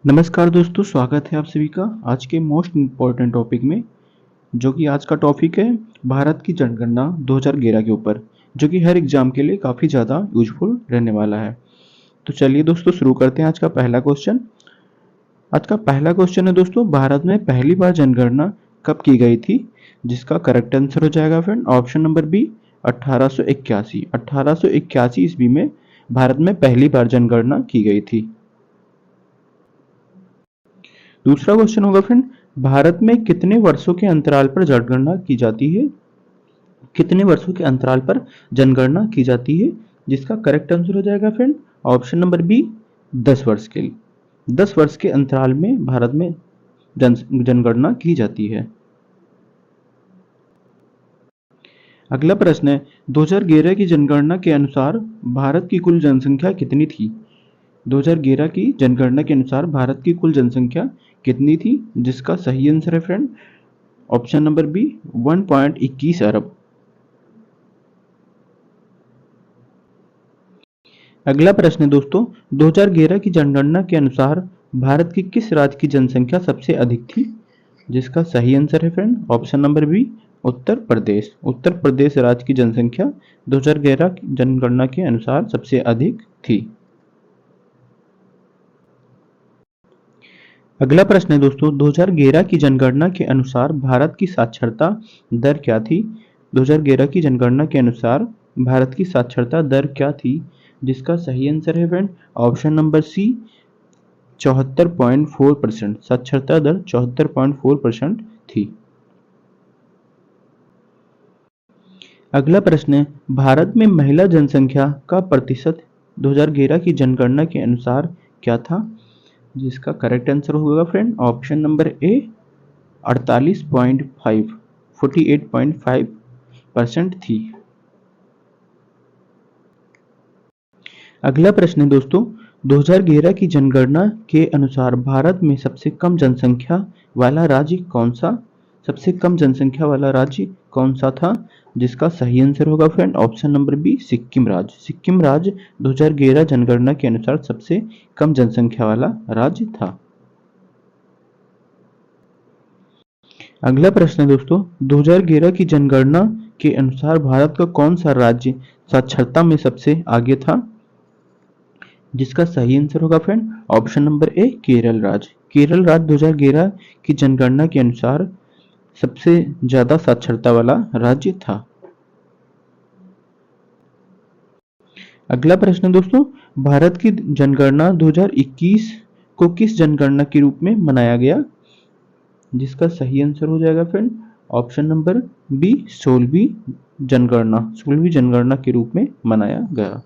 नमस्कार दोस्तों, स्वागत है आप सभी का आज के मोस्ट इम्पॉर्टेंट टॉपिक में। जो कि आज का टॉपिक है भारत की जनगणना 2011 के ऊपर, जो कि हर एग्जाम के लिए काफ़ी ज़्यादा यूजफुल रहने वाला है। तो चलिए दोस्तों शुरू करते हैं आज का पहला क्वेश्चन। आज का पहला क्वेश्चन है दोस्तों, भारत में पहली बार जनगणना कब की गई थी? जिसका करेक्ट आंसर हो जाएगा फ्रेंड ऑप्शन नंबर बी 1881। 1881 ईस्वी में भारत में पहली बार जनगणना की गई थी। दूसरा क्वेश्चन होगा फ्रेंड, भारत में कितने वर्षों के अंतराल पर जनगणना की जाती है? कितने वर्षों के अंतराल पर जनगणना की जाती है? जिसका करेक्ट आंसर हो जाएगा फ्रेंड ऑप्शन नंबर बी 10 वर्ष के लिए। 10 वर्ष के अंतराल में भारत में जनगणना की जाती है। अगला प्रश्न है, 2011 की जनगणना के अनुसार भारत की कुल जनसंख्या कितनी थी? 2011 की जनगणना के अनुसार भारत की कुल जनसंख्या कितनी थी? जिसका सही आंसर है फ्रेंड ऑप्शन नंबर बी 1.21 अरब। अगला प्रश्न है दोस्तों, 2011 की जनगणना के अनुसार भारत की किस राज्य की जनसंख्या सबसे अधिक थी? जिसका सही आंसर है friend option number B Uttar Pradesh. Uttar Pradesh राज्य की जनसंख्या 2011 की जनगणना के अनुसार सबसे अधिक थी। अगला प्रश्न है दोस्तों, 2011 की जनगणना के अनुसार भारत की साक्षरता दर क्या थी? 2011 की जनगणना के अनुसार भारत की साक्षरता दर क्या थी? जिसका सही आंसर है फ्रेंड ऑप्शन नंबर सी 74.4%। साक्षरता दर 74.4% थी। अगला प्रश्न है, भारत में महिला जनसंख्या का प्रतिशत 2011 की जनगणना के अनुसार क्या था? जिसका करेक्ट आंसर होगा फ्रेंड ऑप्शन नंबर ए 48.5 48.5% थी। अगला प्रश्न है दोस्तों, 2011 की जनगणना के अनुसार भारत में सबसे कम जनसंख्या वाला राज्य कौन सा? सबसे कम जनसंख्या वाला राज्य कौन सा था? जिसका सही आंसर होगा friend option number B Sikkim राज्य। सिक्किम राज्य 2011 जनगणना के अनुसार सबसे कम जनसंख्या वाला राज्य था। अगला प्रश्न है दोस्तों, 2011 की जनगणना के अनुसार भारत का कौन सा राज्य साक्षरता में सबसे आगे था? जिसका सही आंसर होगा friend option number A Kerala राज्य। केरल राज्य 2011 की जनगणना के अनुसार सबसे ज्यादा साक्षरता वाला राज्य था। अगला प्रश्न है दोस्तों, भारत की जनगणना 2021 को किस जनगणना के रूप में मनाया गया? जिसका सही आंसर हो जाएगा फ्रेंड ऑप्शन नंबर बी 16वीं जनगणना। 16वीं जनगणना के रूप में मनाया गया।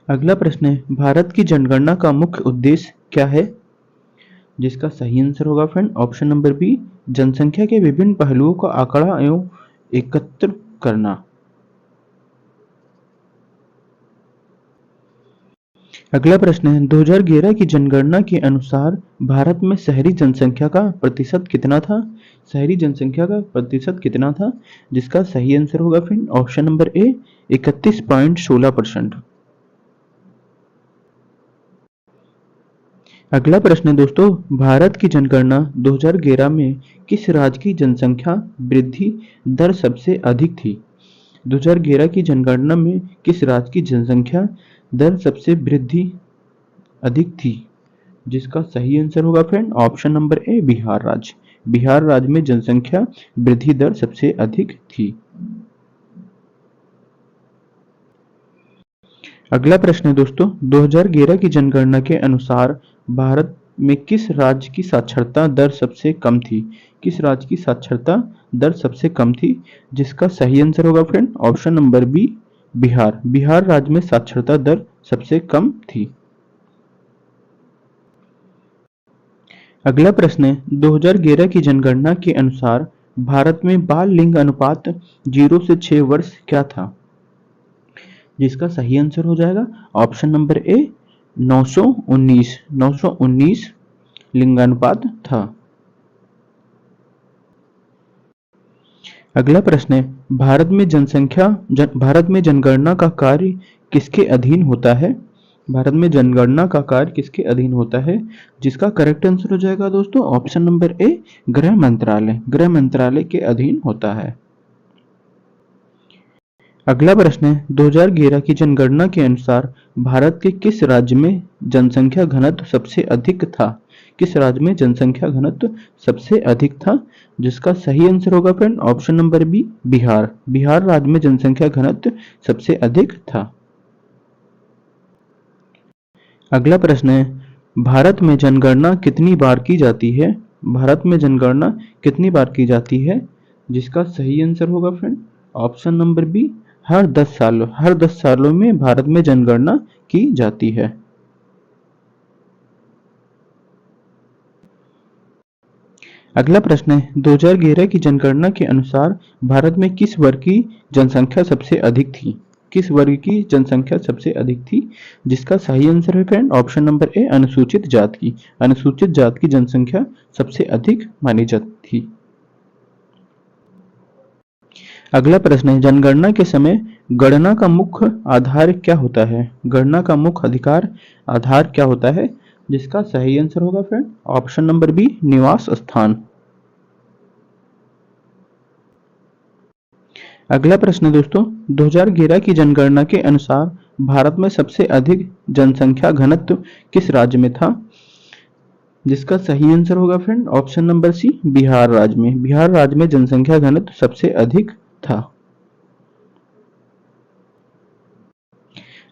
अगला प्रश्न है, भारत की जनगणना का मुख्य उद्देश्य क्या है? जिसका सही आंसर होगा फ्रेंड ऑप्शन नंबर बी जनसंख्या के विभिन्न पहलुओं का आंकड़ा एवं एकत्र करना। अगला प्रश्न है, 2011 की जनगणना के अनुसार भारत में शहरी जनसंख्या का प्रतिशत कितना था? शहरी जनसंख्या का प्रतिशत कितना था? जिसका सही आंसर होगा फ्रेंड ऑप्शन नंबर ए 31.16%। अगला प्रश्न है दोस्तों, भारत की जनगणना 2011 में किस राज्य की जनसंख्या वृद्धि दर सबसे अधिक थी? 2011 की जनगणना में किस राज्य की जनसंख्या दर सबसे वृद्धि अधिक थी? जिसका सही आंसर होगा friend option number A Bihar राज्य। बिहार राज्य में जनसंख्या वृद्धि दर सबसे अधिक थी। अगला प्रश्न है दोस्तों, 2011 की जनगणना के अनुसार भारत में किस राज्य की साक्षरता दर सबसे कम थी? किस राज्य की साक्षरता दर सबसे कम थी? जिसका सही आंसर होगा friend option number B Bihar. Bihar राज्य में साक्षरता दर सबसे कम थी। अगला प्रश्न है, 2011 की जनगणना के अनुसार भारत में बाल लिंग अनुपात 0 से 6 वर्ष क्या था? जिसका सही आंसर हो जाएगा ऑप्शन नंबर ए 919 लिंगानुपात था। अगला प्रश्न है, भारत में जनगणना का कार्य किसके अधीन होता है? भारत में जनगणना का कार्य किसके अधीन होता है? जिसका करेक्ट आंसर हो जाएगा दोस्तों ऑप्शन नंबर ए, गृह मंत्रालय। गृह मंत्रालय के अधीन होता है। अगला प्रश्न है 2011 की जनगणना के अनुसार भारत के किस राज्य में जनसंख्या घनत्व सबसे अधिक था? किस राज्य में जनसंख्या घनत्व सबसे अधिक था? जिसका सही आंसर होगा friend option number B, Bihar. Bihar राज्य में जनसंख्या घनत्व सबसे अधिक था। अगला प्रश्न है भारत में जनगणना कितनी बार की जाती है? भारत में जनगणना कितनी बार की जाती है? जिसका सही आंसर होगा फ्रेंड ऑप्शन नंबर बी, हर 10 सालों। हर 10 सालों में भारत में जनगणना की जाती है। अगला प्रश्न है 2011 की जनगणना के अनुसार भारत में किस वर्ग की जनसंख्या सबसे अधिक थी? किस वर्ग की जनसंख्या सबसे अधिक थी? जिसका सही आंसर है फ्रेंड ऑप्शन नंबर ए, अनुसूचित जात की। अनुसूचित जात की जनसंख्या सबसे अधिक मानी जाती थी। अगला प्रश्न है जनगणना के समय गणना का मुख्य आधार क्या होता है? गणना का मुख्य अधिकार आधार क्या होता है? जिसका सही आंसर होगा फ्रेंड ऑप्शन नंबर बी, निवास स्थान। अगला प्रश्न दोस्तों 2011 की जनगणना के अनुसार भारत में सबसे अधिक जनसंख्या घनत्व किस राज्य में था? जिसका सही आंसर होगा friend option number C, Bihar राज्य में। बिहार राज्य में जनसंख्या घनत्व सबसे अधिक था।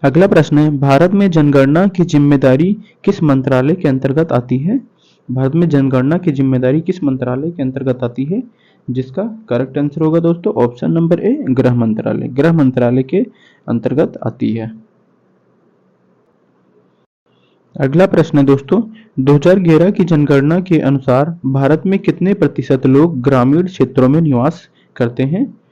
अगला प्रश्न है भारत में जनगणना की जिम्मेदारी किस मंत्रालय के अंतर्गत आती है? भारत में जनगणना की जिम्मेदारी किस मंत्रालय के अंतर्गत आती है? जिसका करेक्ट आंसर होगा दोस्तों ऑप्शन नंबर ए, गृह मंत्रालय। गृह मंत्रालय के अंतर्गत आती है। अगला प्रश्न है दोस्तों 2011 की जनगणना के अनुसार भारत में कितने प्रतिशत लोग ग्रामीण क्षेत्रों में निवास करते हैं?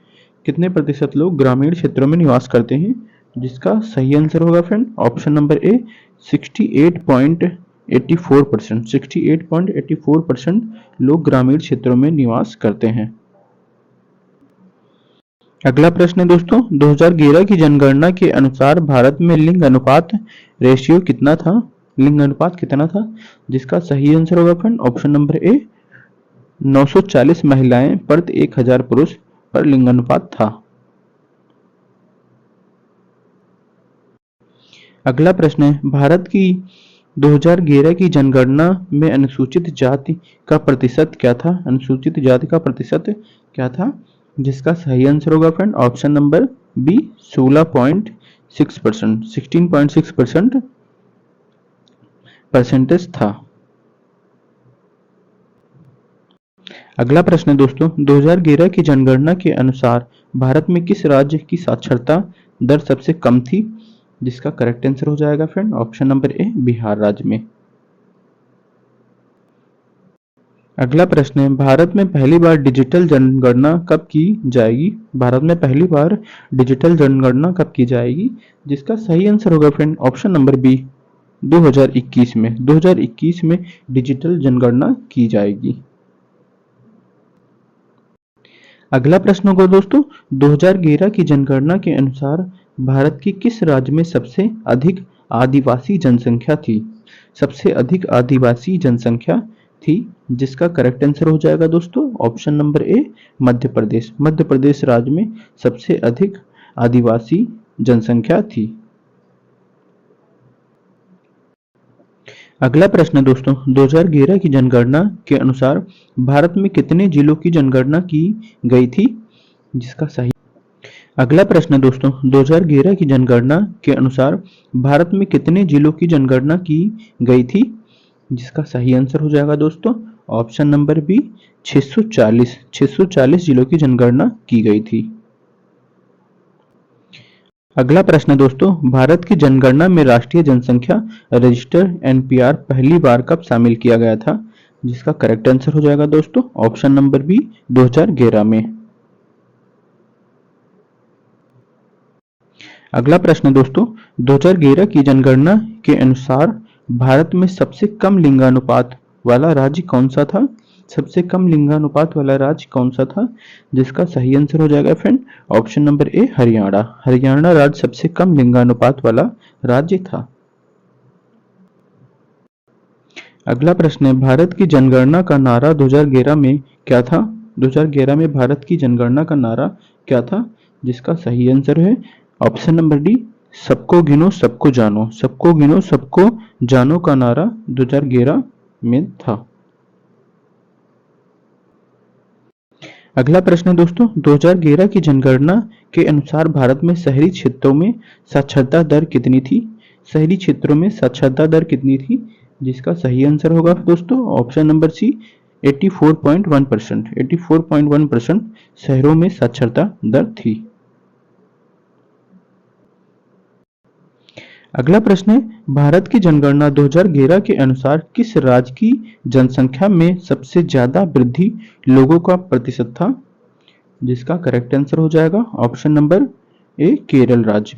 कितने प्रतिशत लोग ग्रामीण क्षेत्रों में निवास करते हैं? जिसका सही आंसर होगा फ्रेंड ऑप्शन नंबर ए, 68.84%। 68.84% लोग ग्रामीण क्षेत्रों में निवास करते हैं। अगला प्रश्न है दोस्तों 2011 की जनगणना के अनुसार भारत में लिंग अनुपात रेशियो कितना था? लिंग अनुपात कितना था? जिसका सही आंसर होगा फ्रेंड ऑप्शन नंबर ए, 940 महिलाएं प्रति 1000 पुरुष पर लिंग अनुपात था। अगला प्रश्न है भारत की 2011 की जनगणना में अनुसूचित जाति का प्रतिशत क्या था? अनुसूचित जाति का प्रतिशत क्या था? जिसका सही आंसर होगा friend option number B, 16.6%। 16.6% percentage था। अगला प्रश्न है दोस्तों 2011 की जनगणना के अनुसार भारत में किस राज्य की साक्षरता दर सबसे कम थी? जिसका करेक्ट आंसर हो जाएगा friend option number A, Bihar राज्य में। अगला प्रश्न है भारत में पहली बार डिजिटल जनगणना कब की जाएगी? भारत में पहली बार डिजिटल जनगणना कब की जाएगी? जिसका सही आंसर होगा फ्रेंड ऑप्शन नंबर बी, 2021 में। 2021 में डिजिटल जनगणना की जाएगी। अगला प्रश्न होगा दोस्तों 2011 की जनगणना के अनुसार भारत की किस राज्य में सबसे अधिक आदिवासी जनसंख्या थी? सबसे अधिक आदिवासी जनसंख्या थी। जिसका करेक्ट आंसर हो जाएगा दोस्तों option number A, Madhya Pradesh. Madhya Pradesh राज्य में सबसे अधिक आदिवासी जनसंख्या थी। अगला प्रश्न दोस्तों 2011 की जनगणना के अनुसार भारत में कितने जिलों की जनगणना की गई थी? जिसका सही अगला प्रश्न दोस्तों 2011 की जनगणना के अनुसार भारत में कितने जिलों की जनगणना की गई थी? जिसका सही आंसर हो जाएगा दोस्तों ऑप्शन नंबर बी, 640। 640 जिलों की जनगणना की गई थी। अगला प्रश्न दोस्तों भारत की जनगणना में राष्ट्रीय जनसंख्या रजिस्टर एनपीआर पहली बार कब शामिल किया गया था? जिसका करेक्ट आंसर हो जाएगा दोस्तों ऑप्शन नंबर बी, 2011 में। अगला प्रश्न दोस्तों 2011 की जनगणना के अनुसार भारत में सबसे कम लिंगानुपात वाला राज्य कौन सा था? सबसे कम लिंगानुपात वाला राज्य कौन सा था? जिसका सही आंसर हो जाएगा friend option number A, Haryana. Haryana राज्य सबसे कम लिंगानुपात वाला राज्य था। अगला प्रश्न है, भारत की जनगणना का नारा 2011 में क्या था? 2011 में भारत की जनगणना का नारा क्या था? जिसका सही आंसर है ऑप्शन नंबर डी, सबको गिनो सबको जानो। सबको गिनो सबको जानो का नारा 2011 में था। अगला प्रश्न है दोस्तों, 2011 की जनगणना के अनुसार भारत में शहरी क्षेत्रों में साक्षरता दर कितनी थी? शहरी क्षेत्रों में साक्षरता दर कितनी थी? जिसका सही आंसर होगा दोस्तों ऑप्शन नंबर सी, 84.1%। 84.1% शहरों में साक्षरता दर थी। अगला प्रश्न है, भारत की जनगणना 2011 के अनुसार किस राज्य की जनसंख्या में सबसे ज्यादा वृद्धि लोगों का प्रतिशत था? जिसका करेक्ट आंसर हो जाएगा ऑप्शन नंबर ए, केरल राज्य।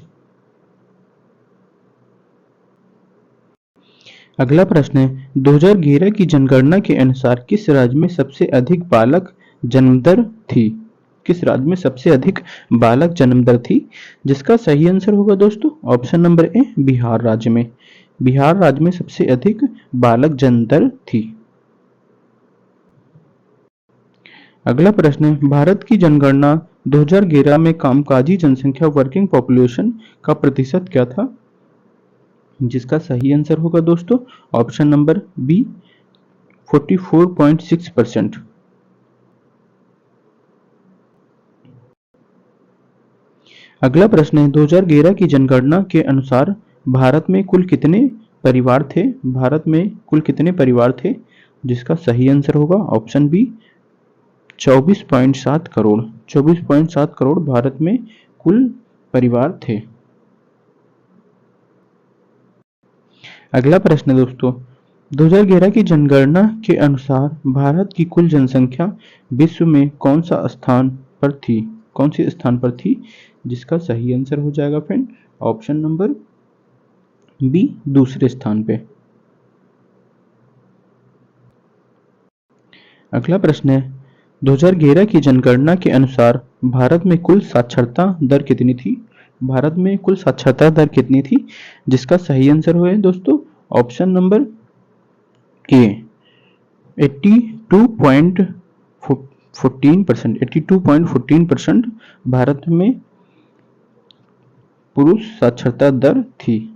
अगला प्रश्न है, 2011 की जनगणना के अनुसार किस राज्य में सबसे अधिक बालक जन्म दर थी? किस राज्य में सबसे अधिक बालक जन्म दर थी? जिसका सही आंसर होगा दोस्तों ऑप्शन नंबर ए, बिहार राज्य में। बिहार राज्य में सबसे अधिक बालक जन्म दर थी। अगला प्रश्न है, भारत की जनगणना 2011 में कामकाजी जनसंख्या वर्किंग पॉपुलेशन का प्रतिशत क्या था? जिसका सही आंसर होगा दोस्तों ऑप्शन नंबर बी, 44.6%। अगला प्रश्न है, 2011 की जनगणना के अनुसार भारत में कुल कितने परिवार थे? भारत में कुल कितने परिवार थे? जिसका सही आंसर होगा ऑप्शन बी, 24.7 करोड़। 24.7 करोड़ भारत में कुल परिवार थे। अगला प्रश्न है दोस्तों, 2011 की जनगणना के अनुसार भारत की कुल जनसंख्या विश्व में कौन सा स्थान पर थी? कौन सी स्थान पर थी? जिसका सही आंसर हो जाएगा फ्रेंड ऑप्शन नंबर बी, दूसरे स्थान पे। अगला प्रश्न है, 2011 की जनगणना के अनुसार भारत में कुल साक्षरता दर कितनी थी? भारत में कुल साक्षरता दर कितनी थी? जिसका सही आंसर हो दोस्तों ऑप्शन नंबर ए, 82.14%। 82.14% भारत में पुरुष साक्षरता दर थी।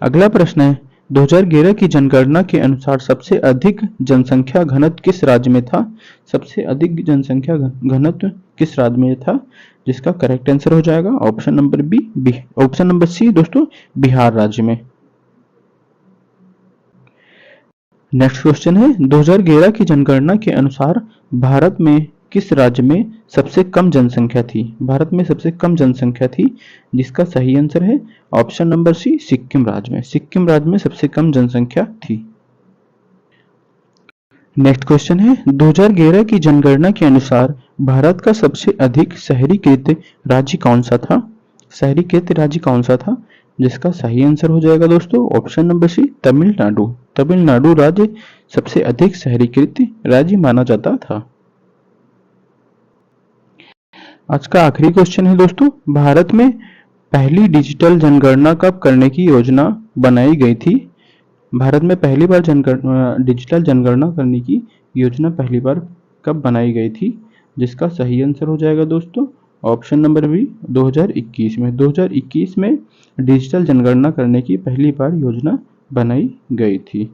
अगला प्रश्न है, 2011 की जनगणना के अनुसार सबसे अधिक जनसंख्या घनत्व किस राज्य में था? सबसे अधिक जनसंख्या घनत्व किस राज्य में था? जिसका करेक्ट आंसर हो जाएगा option number B, option number C दोस्तों, बिहार राज्य में। नेक्स्ट क्वेश्चन है, 2011 की जनगणना के अनुसार भारत में किस राज्य में सबसे कम जनसंख्या थी? भारत में सबसे कम जनसंख्या थी। जिसका सही आंसर है ऑप्शन नंबर सी, सिक्किम राज्य में। सिक्किम राज्य में सबसे कम जनसंख्या थी। नेक्स्ट क्वेश्चन है, 2011 की जनगणना के अनुसार भारत का सबसे अधिक शहरीकृत राज्य कौन सा था? शहरीकृत राज्य कौन सा था? जिसका सही आंसर हो जाएगा दोस्तों option number C, Tamil Nadu. Tamil Nadu राज्य सबसे अधिक शहरीकृत राज्य माना जाता था। आज का आखिरी क्वेश्चन है दोस्तों, भारत में पहली डिजिटल जनगणना कब करने की योजना बनाई गई थी? भारत में पहली बार डिजिटल जनगणना करने की योजना पहली बार कब बनाई गई थी? जिसका सही आंसर हो जाएगा दोस्तों ऑप्शन नंबर बी, 2021 में। 2021 में डिजिटल जनगणना करने की पहली बार योजना बनाई गई थी।